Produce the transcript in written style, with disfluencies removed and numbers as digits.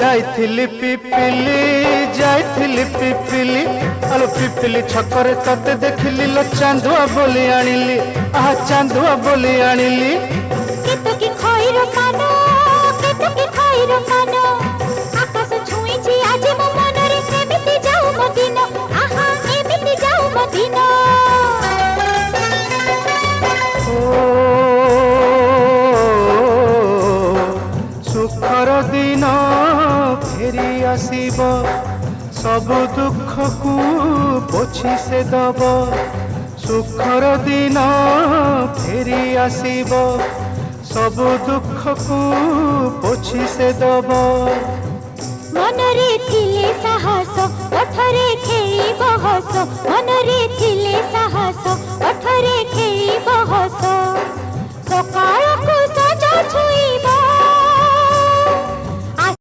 जाइथिली पिपिली जाइथिली पिपिली आलो पिपिली छकरे तते देखिली लो चांदुआ बोली आनिली आहा चांदुआ बोली आनिली केतकी खइर कानो केतकी खइर कानो आकाश छुईची आज मो मनरे एमिति जाऊ मो दिन आहा एमिति जाऊ मो दिन सुखर दिन फेरी आसीब सब दुख को पोछि से दब सुखर दिन फेरी आसीब सब दुख को पोछि से दब मनरे थिले साहस ओठरे खेली बहस मनरे थिले साहस ओठरे खेली बहस सकाळ को सजा छुईबा